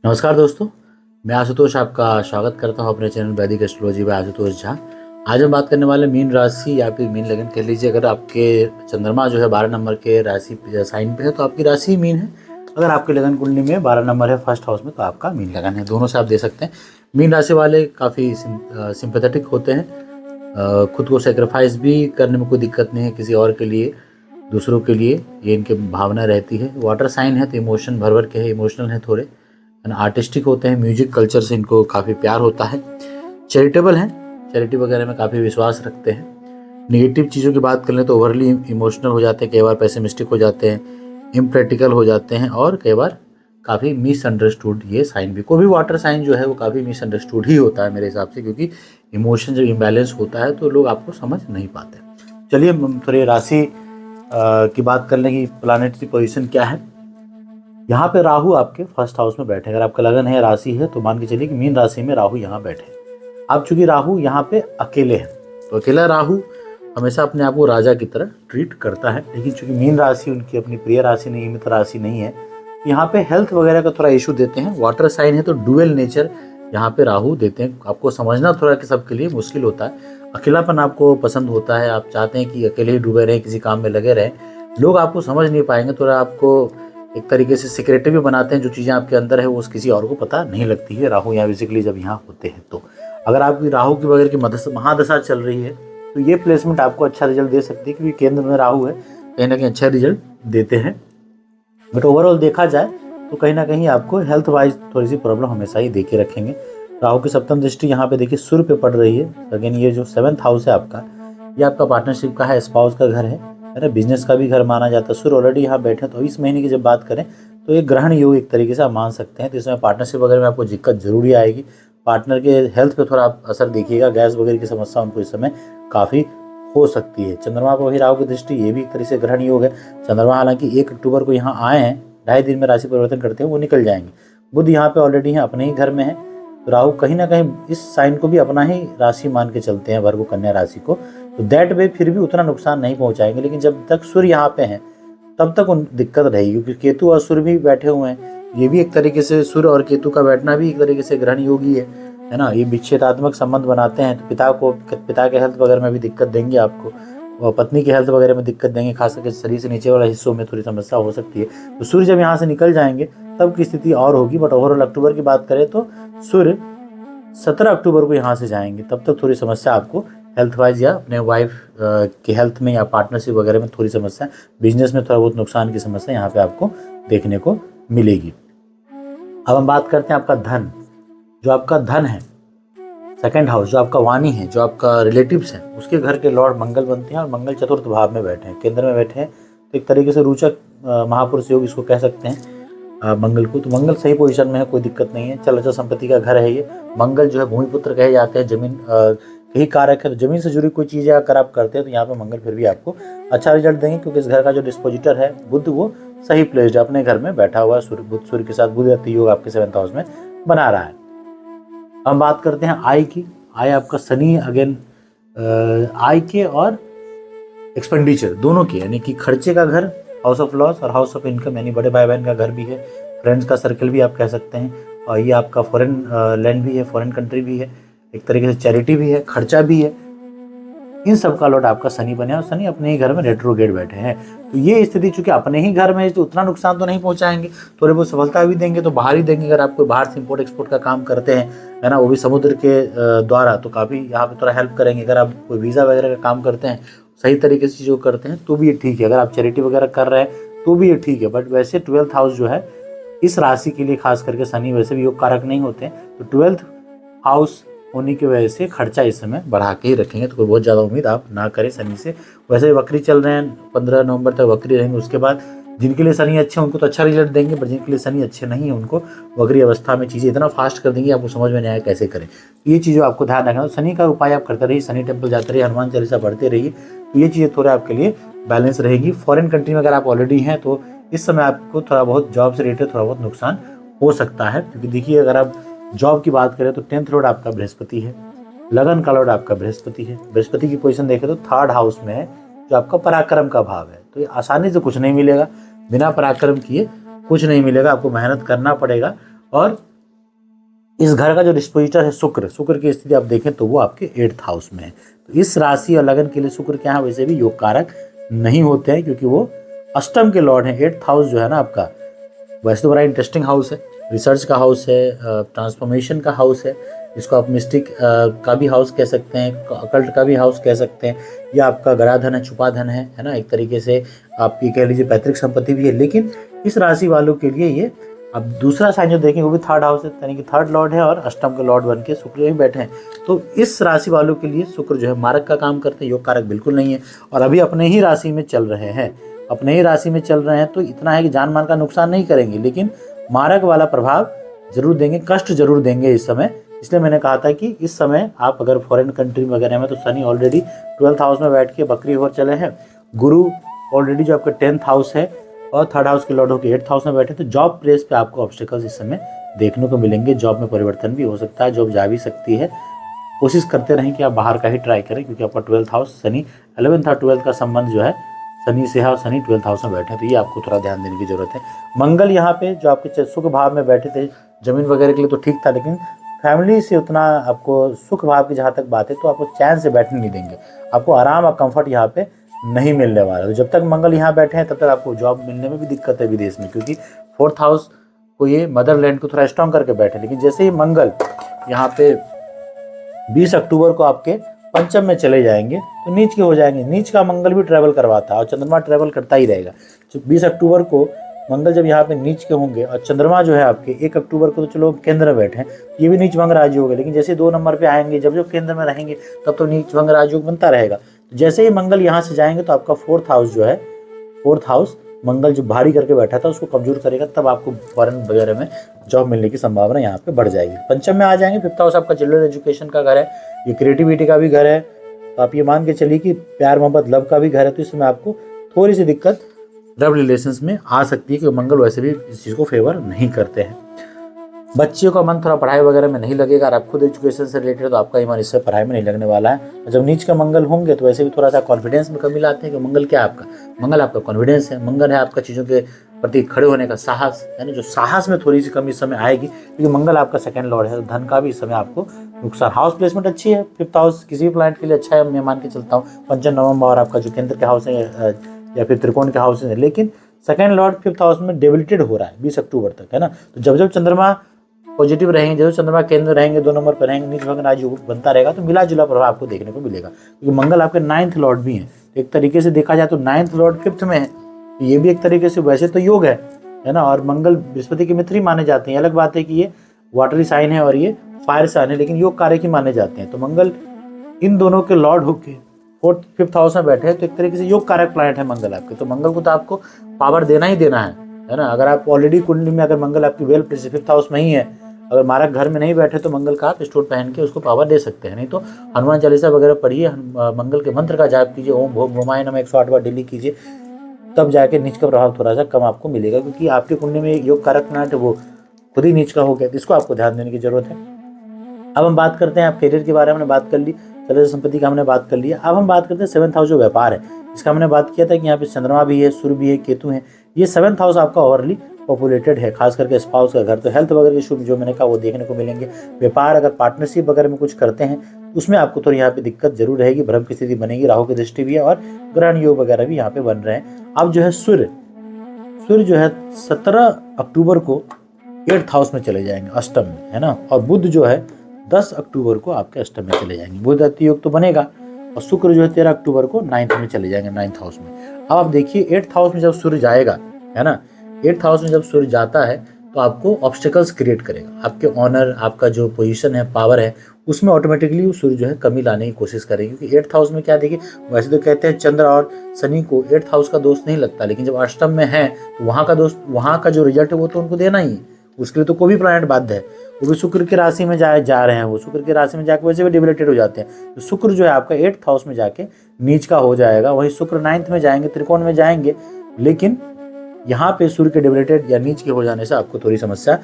नमस्कार दोस्तों, मैं आशुतोष आपका स्वागत करता हूं अपने चैनल वैदिक एस्ट्रोलॉजी बाय आशुतोष झा। आज हम बात करने वाले मीन राशि या फिर मीन लगन कह लीजिए। अगर आपके चंद्रमा जो है 12 नंबर के राशि साइन पे है तो आपकी राशि मीन है। अगर आपके लगन कुंडली में 12 नंबर है फर्स्ट हाउस में तो आपका मीन लगन है। दोनों से आप दे सकते हैं। मीन राशि वाले काफ़ी सिंपैथेटिक होते हैं, खुद को सेक्रीफाइस भी करने में कोई दिक्कत नहीं है किसी और के लिए, दूसरों के लिए, ये इनकी भावना रहती है। वाटर साइन है तो इमोशन भर भर के है, इमोशनल है थोड़े, आर्टिस्टिक होते हैं, म्यूजिक कल्चर से इनको काफ़ी प्यार होता है। चैरिटेबल हैं, चैरिटी वगैरह में काफ़ी विश्वास रखते हैं। नेगेटिव चीज़ों की बात कर लें तो ओवरली इमोशनल हो जाते हैं, कई बार पेसिमिस्टिक हो जाते हैं, इम्प्रैक्टिकल हो जाते हैं और कई बार काफ़ी मिसअंडरस्टूड ये साइन भी। कोई भी वाटर साइन जो है वो काफ़ी मिसअंडरस्टूड ही होता है मेरे हिसाब से, क्योंकि इमोशन जब इम्बैलेंस होता है तो लोग आपको समझ नहीं पाते। चलिए हम थोड़ी राशि की बात कर लें कि प्लानेटरी पोजीशन क्या है। यहाँ पे राहु आपके फर्स्ट हाउस में बैठे। अगर आपका लगन है, राशि है, तो मान के चलिए कि मीन राशि में राहु यहाँ बैठे। अब चूंकि राहु यहाँ पे अकेले है तो अकेला राहु हमेशा अपने आप को राजा की तरह ट्रीट करता है, लेकिन चूंकि मीन राशि उनकी अपनी प्रिय राशि नहीं, मित्र राशि नहीं है, तो यहाँ पे हेल्थ वगैरह का थोड़ा इशू देते हैं। वाटर साइन है तो डुअल नेचर यहाँ पे राहु देते हैं। आपको समझना थोड़ा कि सबके लिए मुश्किल होता है। अकेलापन आपको पसंद होता है, आप चाहते हैं कि अकेले ही डूबे रहें, किसी काम में लगे रहें, लोग आपको समझ नहीं पाएंगे। थोड़ा आपको एक तरीके से सिक्रेटिव भी बनाते हैं, जो चीज़ें आपके अंदर है वो किसी और को पता नहीं लगती है। राहु यहाँ बेसिकली जब यहाँ होते हैं तो अगर आपकी राहु की वगैरह की महादशा चल रही है तो ये प्लेसमेंट आपको अच्छा रिजल्ट दे सकती है, क्योंकि केंद्र में राहु है, कहीं ना कहीं अच्छा रिजल्ट देते हैं। बट ओवरऑल देखा जाए तो कहीं ना कहीं आपको हेल्थ वाइज थोड़ी सी प्रॉब्लम हमेशा ही देके रखेंगे। राहु की सप्तम दृष्टि यहाँ पे देखिए सूर्य पे पड़ रही है। अगेन ये जो 7th हाउस है आपका, ये आपका पार्टनरशिप का है, स्पाउस का घर है ना, बिजनेस का भी घर माना जाता है। सूर्य ऑलरेडी यहाँ बैठे, तो इस महीने की जब बात करें तो ये ग्रहण योग एक तरीके से आप मान सकते हैं। तो इसमें पार्टनरशिप वगैरह में आपको दिक्कत जरूरी आएगी। पार्टनर के हेल्थ पे थोड़ा आप असर देखिएगा, गैस वगैरह की समस्या उनको इस समय काफ़ी हो सकती है। चंद्रमा पर वही राहु की दृष्टि, ये भी एक तरह से ग्रहण योग है। चंद्रमा हालांकि 1 अक्टूबर को यहाँ आए हैं, 2.5 दिन में राशि परिवर्तन करते हैं, वो निकल जाएंगे। बुध यहाँ पे ऑलरेडी है, अपने ही घर में है, तो राहु कहीं ना कहीं इस साइन को भी अपना ही राशि मान के चलते हैं, वर्ग कन्या राशि को, तो दैट वे फिर भी उतना नुकसान नहीं पहुंचाएंगे। लेकिन जब तक सूर्य यहाँ पे हैं तब तक उन दिक्कत रहेगी, क्योंकि केतु और सूर्य भी बैठे हुए हैं। ये भी एक तरीके से, सूर्य और केतु का बैठना भी एक तरीके से ग्रहण योगी है ना। ये विच्छेदात्मक संबंध बनाते हैं, तो पिता के हेल्थ वगैरह में भी दिक्कत देंगे आपको, और पत्नी के हेल्थ वगैरह में दिक्कत देंगे, खास करके शरीर से नीचे वाला हिस्सों में थोड़ी समस्या हो सकती है। तो सूर्य जब यहाँ से निकल जाएंगे तब की स्थिति और होगी। बट ओवरऑल अक्टूबर की बात करें तो सूर्य 17 अक्टूबर को यहाँ से जाएंगे, तब तक थोड़ी समस्या आपको हेल्थ वाइज या अपने वाइफ के हेल्थ में या पार्टनरशिप वगैरह में थोड़ी समस्या, बिजनेस में थोड़ा बहुत नुकसान की समस्या यहाँ पे आपको देखने को मिलेगी। अब हम बात करते हैं आपका धन। जो आपका धन है, सेकंड हाउस, जो आपका वाणी है, जो आपका रिलेटिव्स है, उसके घर के लॉर्ड मंगल बनते हैं और मंगल चतुर्थ भाव में बैठे हैं, केंद्र में बैठे हैं। तो एक तरीके से रोचक महापुरुष योग इसको कह सकते हैं मंगल को। तो मंगल सही पोजीशन में है, कोई दिक्कत नहीं है। चल अचल संपत्ति का घर है ये। मंगल जो है भूमिपुत्र कहे जाते हैं, जमीन यही कारक है। तो जमीन से जुड़ी कोई चीज़ें अगर आप करते हैं तो यहाँ पे मंगल फिर भी आपको अच्छा रिजल्ट देंगे, क्योंकि इस घर का जो डिस्पोजिटर है बुध, वो सही प्लेस्ड है, अपने घर में बैठा हुआ है। बुध सूर्य के साथ बुध योग आपके 7th हाउस में बना रहा है। हम बात करते हैं आय की। आय आपका शनि अगेन आय के और एक्सपेंडिचर दोनों के, यानी कि खर्चे का घर हाउस ऑफ लॉस और हाउस ऑफ इनकम, यानी बड़े भाई बहन का घर भी है, फ्रेंड्स का सर्कल भी आप कह सकते हैं, और ये आपका फॉरेन लैंड भी है, फॉरेन कंट्री भी है, एक तरीके से चैरिटी भी है, खर्चा भी है। इन सब का लॉर्ड आपका शनि बने और शनि अपने ही घर में रेट्रोगेट बैठे हैं। तो ये स्थिति चूंकि अपने ही घर में है तो उतना नुकसान तो नहीं पहुंचाएंगे, थोड़े बहुत सफलता भी देंगे, तो बाहर ही देंगे। अगर आप कोई बाहर से इम्पोर्ट एक्सपोर्ट का काम करते हैं, है ना, वो भी समुद्र के द्वारा, तो काफ़ी यहाँ पे थोड़ा हेल्प करेंगे। अगर आप कोई वीज़ा वगैरह का काम करते हैं, सही तरीके से चीज़ों करते हैं तो भी ये ठीक है। अगर आप चैरिटी वगैरह कर रहे हैं तो भी ये ठीक है। बट वैसे 12th हाउस जो है इस राशि के लिए खास करके, शनि वैसे भी योग कारक नहीं होते, तो 12th हाउस होने की वजह से खर्चा इस समय बढ़ा के ही रखेंगे। तो कोई बहुत ज़्यादा उम्मीद आप ना करें शनि से। वैसे वक्री चल रहे हैं, 15 नवंबर तक वक्री रहेंगे। उसके बाद जिनके लिए शनि अच्छे हैं उनको तो अच्छा रिजल्ट देंगे, पर जिनके लिए शनि अच्छे नहीं है उनको वक्री अवस्था में चीज़ें इतना फास्ट कर देंगे आपको समझ में नहीं आया कैसे करें। ये चीज़ें आपको ध्यान रखना। तो शनि का उपाय आप करते रहिए, शनि टेम्पल जाते रहिए, हनुमान चालीसा पढ़ते रहिए, तो ये चीज़ें थोड़ा आपके लिए बैलेंस रहेगी। फॉरेन कंट्री में अगर आप ऑलरेडी हैं तो इस समय आपको थोड़ा बहुत जॉब से रिलेटेड थोड़ा बहुत नुकसान हो सकता है, क्योंकि देखिए अगर आप जॉब की बात करें तो 10th लॉर्ड आपका बृहस्पति है, लगन का लॉर्ड आपका बृहस्पति है। बृहस्पति की पोजीशन देखें तो 3rd हाउस में है, जो आपका पराक्रम का भाव है। तो ये आसानी से कुछ नहीं मिलेगा, बिना पराक्रम किए कुछ नहीं मिलेगा, आपको मेहनत करना पड़ेगा। और इस घर का जो डिस्पोजिटर है शुक्र, शुक्र की स्थिति आप देखें तो वो आपके 8th हाउस में है। तो इस राशि और लगन के लिए शुक्र क्या है, वैसे भी योग कारक नहीं होते हैं क्योंकि वो अष्टम के लॉर्ड हैं। 8th हाउस जो है ना आपका, वैसे तो बड़ा इंटरेस्टिंग हाउस है, रिसर्च का हाउस है, ट्रांसफॉर्मेशन का हाउस है, इसको आप मिस्टिक का भी हाउस कह सकते हैं, अकल्ट का भी हाउस कह सकते हैं, या आपका गराधन है, छुपा धन है ना, एक तरीके से आपकी कह लीजिए पैतृक संपत्ति भी है। लेकिन इस राशि वालों के लिए ये, अब दूसरा साइन जो देखेंगे वो भी 3rd हाउस है, यानी कि 3rd लॉर्ड है और अष्टम के लॉर्ड बन के शुक्र ही बैठे हैं। तो इस राशि वालों के लिए शुक्र जो है मारक का काम करते हैं, योग कारक बिल्कुल नहीं है। और अभी अपने ही राशि में चल रहे हैं, अपने ही राशि में चल रहे हैं, तो इतना है कि जान माल का नुकसान नहीं करेंगे, लेकिन मारक वाला प्रभाव जरूर देंगे, कष्ट जरूर देंगे इस समय। इसलिए मैंने कहा था कि इस समय आप अगर फॉरेन कंट्री वगैरह में, तो शनि ऑलरेडी 12th हाउस में बैठ के बकरी हो चले हैं, गुरु ऑलरेडी जो आपका 10th हाउस है और 3rd हाउस के लॉर्ड होकर 8th हाउस में बैठे, तो जॉब प्लेस पे आपको ऑब्स्टिकल्स इस समय देखने को मिलेंगे। जॉब में परिवर्तन भी हो सकता है, जॉब जा भी सकती है। कोशिश करते रहें कि आप बाहर का ही ट्राई करें, क्योंकि आपका 12th हाउस, शनि 11th और 12th का संबंध जो है शनि से है और शनि 12th हाउस में बैठे हैं, तो ये आपको थोड़ा ध्यान देने की जरूरत है। मंगल यहाँ पे जो आपके सुख भाव में बैठे थे, जमीन वगैरह के लिए तो ठीक था, लेकिन फैमिली से उतना आपको सुख भाव की जहाँ तक बात है तो आपको चैन से बैठने नहीं देंगे, आपको आराम और कंफर्ट यहाँ पे नहीं मिलने वाला। तो जब तक मंगल यहाँ बैठे हैं तब तक आपको जॉब मिलने में भी दिक्कत है विदेश में, क्योंकि 4th हाउस को ये मदरलैंड को थोड़ा स्ट्रॉन्ग करके बैठे। लेकिन जैसे ही मंगल यहाँ पे 20 अक्टूबर को आपके पंचम में चले जाएंगे तो नीच के हो जाएंगे। नीच का मंगल भी ट्रैवल करवाता है और चंद्रमा ट्रैवल करता ही रहेगा। 20 अक्टूबर को मंगल जब यहाँ पे नीच के होंगे और चंद्रमा जो है आपके 1 अक्टूबर को तो चलो केंद्र में बैठे हैं, ये भी नीच भंग राजयोग होगा, लेकिन जैसे 2 नंबर पे आएंगे, जब केंद्र में रहेंगे तब तो नीच भंग राजयोग बनता रहेगा। जैसे ही मंगल यहाँ से जाएंगे तो आपका 4th हाउस जो है, 4th हाउस मंगल जो भारी करके बैठा था उसको कमजोर करेगा, तब आपको फॉरेन वगैरह में जॉब मिलने की संभावना यहाँ पे बढ़ जाएगी। पंचम में आ जाएंगे, 5th हाउस आपका चिल्ड्रन एजुकेशन का घर है, ये क्रिएटिविटी का भी घर है, तो आप ये मान के चलिए कि प्यार मोहब्बत लव का भी घर है। तो इसमें आपको थोड़ी सी दिक्कत लव रिलेशंस में आ सकती है, क्योंकि मंगल वैसे भी इस चीज़ को फेवर नहीं करते हैं। बच्चे का मन थोड़ा पढ़ाई वगैरह में नहीं लगेगा, और आप खुद एजुकेशन से रिलेटेड है तो आपका मन इससे पढ़ाई में नहीं लगने वाला है। जब नीच का मंगल होंगे तो वैसे भी थोड़ा सा कॉन्फिडेंस में कमी लाते हैं, कि मंगल क्या है आपका, मंगल आपका कॉन्फिडेंस है, मंगल है आपका चीज़ों के प्रति खड़े होने का साहस, यानी जो साहस में थोड़ी सी कमी इस समय आएगी, क्योंकि मंगल आपका 2nd लॉर्ड है, तो धन का भी इस समय आपको नुकसान। हाउस प्लेसमेंट अच्छी है, 5th हाउस किसी भी प्लैनेट के लिए अच्छा है, मैं मान के चलता हूँ। पंचम नवम और आपका जो केंद्र के हाउस है या फिर त्रिकोण के हाउस है, लेकिन 2nd लॉर्ड 5th हाउस में डेबिलिटेड हो रहा है 20 अक्टूबर तक, है ना। तो जब जब चंद्रमा पॉजिटिव रहेंगे, जब चंद्रमा केंद्र रहेंगे, 2 नंबर पर रहेंगे, नीच भंग राजयोग बनता रहेगा, तो मिला जुला प्रभाव आपको देखने को मिलेगा, क्योंकि मंगल आपके 9th लॉर्ड भी हैं। तो एक तरीके से देखा जाए तो 9th लॉर्ड 5th में है, तो ये भी एक तरीके से वैसे तो योग है ना। और मंगल बृहस्पति के मित्र ही माने जाते हैं। अलग बात है कि ये वाटरी साइन है और ये फायर साइन है, लेकिन योग कारक ही माने जाते हैं। तो मंगल इन दोनों के लॉर्ड होके 4th 5th हाउस में बैठे हैं, तो एक तरीके से योग कारक प्लैनेट है मंगल आपके। तो मंगल को तो आपको पावर देना ही देना है ना। अगर आप ऑलरेडी कुंडली में अगर मंगल आपकी वेल प्लेस 5th हाउस में ही है, अगर मारक घर में नहीं बैठे तो मंगल का आप स्टोन पहन के उसको पावर दे सकते हैं। नहीं तो हनुमान चालीसा वगैरह पढ़िए, मंगल के मंत्र का जाप कीजिए, ओम भोम भोमाय नमः 108 बार डेली कीजिए, तब जाके नीच का प्रभाव थोड़ा सा कम आपको मिलेगा, क्योंकि आपके कुंडली में योग कारक प्लैनेट वो खुद ही नीच का हो गया, इसको आपको ध्यान देने की जरूरत है। अब हम बात करते हैं, आप करियर के बारे में बात कर ली, चल संपत्ति का हमने बात कर लिया। अब हम बात करते हैं 7th हाउस जो व्यापार है, इसका हमने बात किया था कि यहाँ पे चंद्रमा भी है, सूर्य भी है, केतु है। ये 7th हाउस आपका ओवरली पॉपुलेटेड है, खास करके स्पाउस का घर। तो हेल्थ वगैरह के शुभ जो मैंने कहा वो देखने को मिलेंगे। व्यापार अगर पार्टनरशिप वगैरह में कुछ करते हैं तो उसमें आपको थोड़ी यहाँ पे दिक्कत जरूर रहेगी, भ्रम की स्थिति बनेगी, राहु की दृष्टि भी है और ग्रहण योग वगैरह भी यहाँ पे बन रहे हैं। अब जो है सूर्य जो है 17 अक्टूबर को 8th हाउस में चले जाएंगे, अष्टम में, है ना। और बुध जो है 10 अक्टूबर को आपके अष्टम में चले जाएंगे, बुध अति योग तो बनेगा। और शुक्र जो है 13 अक्टूबर को 9th में चले जाएंगे, 9th हाउस में। अब आप देखिए 8th हाउस में जब सूर्य जाएगा, है ना, 8th हाउस में जब सूर्य जाता है तो आपको ऑब्स्टिकल्स क्रिएट करेगा, आपके ऑनर, आपका जो पोजीशन है, पावर है, उसमें ऑटोमेटिकली वो सूर्य जो है कमी लाने की कोशिश करेगी। क्योंकि 8th हाउस में क्या देखिए, वैसे तो कहते हैं चंद्र और शनि को 8th हाउस का दोस्त नहीं लगता, लेकिन जब अष्टम में है तो वहाँ का दोस्त, वहाँ का जो रिजल्ट है वो तो उनको देना ही, उसके लिए तो कोई भी प्लैनेट बाध्य है। वो भी शुक्र की राशि में जा रहे हैं, वो शुक्र की राशि में जाकर वैसे भी डिबिलिटेड हो जाते हैं। तो शुक्र जो है आपका 8th हाउस में जाके नीच का हो जाएगा, वही शुक्र 9th में जाएंगे, त्रिकोण में जाएंगे। लेकिन यहाँ पे सूर्य के डिबिलिटेड या नीच के हो जाने से आपको थोड़ी समस्या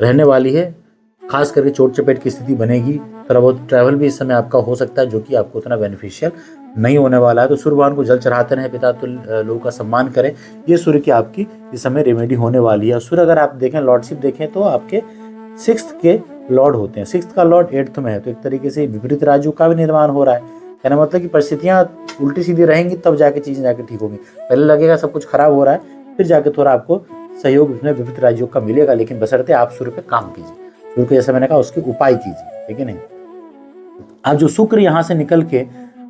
रहने वाली है, खास करके चोट चपेट की स्थिति बनेगी। थोड़ा बहुत ट्रैवल भी इस समय आपका हो सकता है, जो कि आपको उतना बेनिफिशियल नहीं होने वाला है। तो सूर्य भगवान को जल चढ़ाते रहें, पिता तुल्य लोगों का सम्मान करें, ये सूर्य की आपकी इस समय रेमेडी होने वाली है। सूर्य अगर आप देखें, लॉर्डशिप देखें तो आपके 6th के लॉर्ड होते हैं। 6th का लॉर्ड 8th में है, तो एक तरीके से विपरीत राजयोग का भी निर्माण हो रहा है। कहना मतलब कि परिस्थितियाँ उल्टी सीधी रहेंगी तब जाके चीज़ें जाके ठीक होंगी। पहले लगेगा सब कुछ खराब हो रहा है, फिर जाके थोड़ा आपको सहयोग उसमें विपरीत राजयोग का मिलेगा, लेकिन बशर्ते आप सूर्य पे काम कीजिए, सूर्य को जैसे मैंने कहा उसके उपाय कीजिए, ठीक है नहीं। अब जो शुक्र यहाँ से निकल के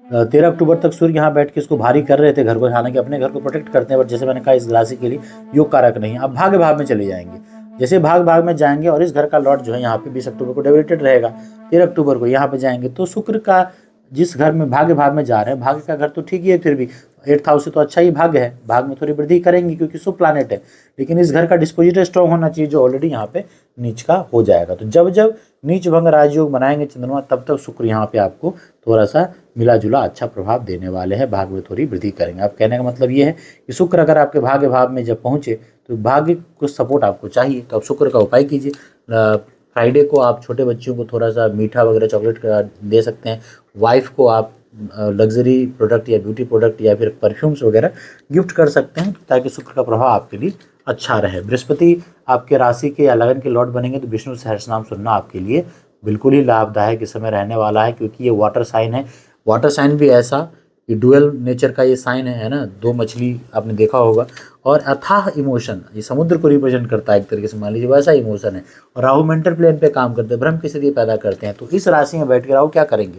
13 अक्टूबर तक सूर्य यहाँ बैठ के इसको भारी कर रहे थे घर को, हालांकि अपने घर को प्रोटेक्ट करते हैं, बट जैसे मैंने कहा इस राशि के लिए योग कारक नहीं है। अब भाग्य भाव में चले जाएंगे, जैसे भाग में जाएंगे और इस घर का लॉर्ड जो है यहाँ पे 20 अक्टूबर को डेबिटेड रहेगा, 13 अक्टूबर को यहाँ पे जाएंगे, तो शुक्र का जिस घर में भाग्य भाव में जा रहे हैं, भाग्य का घर तो ठीक ही है, फिर भी 8th हाउस से तो अच्छा ही भाग्य है, भाग में थोड़ी वृद्धि करेंगे क्योंकि शुभ प्लानेट है, लेकिन इस घर का डिस्पोजिटर स्ट्रॉन्ग होना चाहिए जो ऑलरेडी यहाँ पे नीच का हो जाएगा। तो जब जब नीच भंग राजयोग बनाएंगे चंद्रमा, तब तक शुक्र यहाँ पे आपको थोड़ा सा मिला जुला अच्छा प्रभाव देने वाले हैं, भाग्य में थोड़ी वृद्धि करेंगे। अब कहने का मतलब ये है कि शुक्र अगर आपके भाग्य भाव में जब पहुंचे तो भाग्य को सपोर्ट आपको चाहिए, तो आप शुक्र का उपाय कीजिए। फ्राइडे को आप छोटे बच्चों को थोड़ा सा मीठा वगैरह चॉकलेट दे सकते हैं। वाइफ को आप लग्जरी प्रोडक्ट या ब्यूटी प्रोडक्ट या फिर परफ्यूम्स वगैरह गिफ्ट कर सकते हैं, ताकि शुक्र का प्रभाव आपके लिए अच्छा रहे। बृहस्पति आपके राशि के या लगन के लॉर्ड बनेंगे, तो विष्णु सहस्रनाम सुनना आपके लिए बिल्कुल ही लाभदायक इस समय रहने वाला है, क्योंकि ये वाटर साइन है। वाटर साइन भी ऐसा कि डुअल नेचर का ये साइन है ना, दो मछली आपने देखा होगा, और अथाह इमोशन, ये समुद्र को रिप्रेजेंट करता है एक तरीके से, मान लीजिए वैसा इमोशन है। और राहु मेंटल प्लेन पे काम करते हैं, भ्रम की स्थिति पैदा करते हैं, तो इस राशि में बैठ के राहु क्या करेंगे,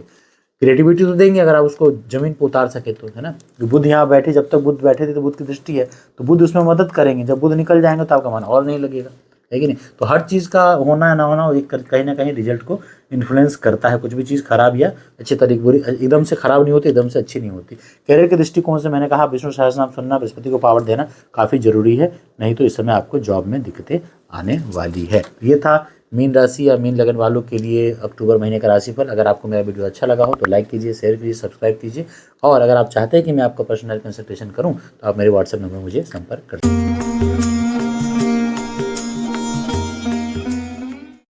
क्रिएटिविटी तो देंगे अगर आप उसको जमीन पर उतार सके तो, है ना। बुध यहाँ बैठे, जब तक बुध बैठे थे तो बुध की दृष्टि है, तो बुध उसमें मदद करेंगे, जब बुध निकल जाएंगे तो आपका मन और नहीं लगेगा, है कि नहीं। तो हर चीज़ का होना या ना होना कहीं ना कहीं रिजल्ट को इन्फ्लुएंस करता है। कुछ भी चीज़ खराब या अच्छे तरीके, बुरी एकदम से खराब नहीं होती, एकदम से अच्छी नहीं होती। करियर के दृष्टिकोण से मैंने कहा विष्णु सहस्रनाम सुनना, बृहस्पति को पावर देना काफ़ी जरूरी है, नहीं तो इस समय आपको जॉब में दिक्कतें आने वाली है। ये था मीन राशि या मीन लगन वालों के लिए अक्टूबर महीने का राशिफल। अगर आपको मेरा वीडियो अच्छा लगा हो तो लाइक कीजिए, शेयर कीजिए, सब्सक्राइब कीजिए, और अगर आप चाहते हैं कि मैं आपका पर्सनल कंसल्टेशन करूं तो आप मेरे व्हाट्सएप नंबर मुझे संपर्क कर सकते हैं।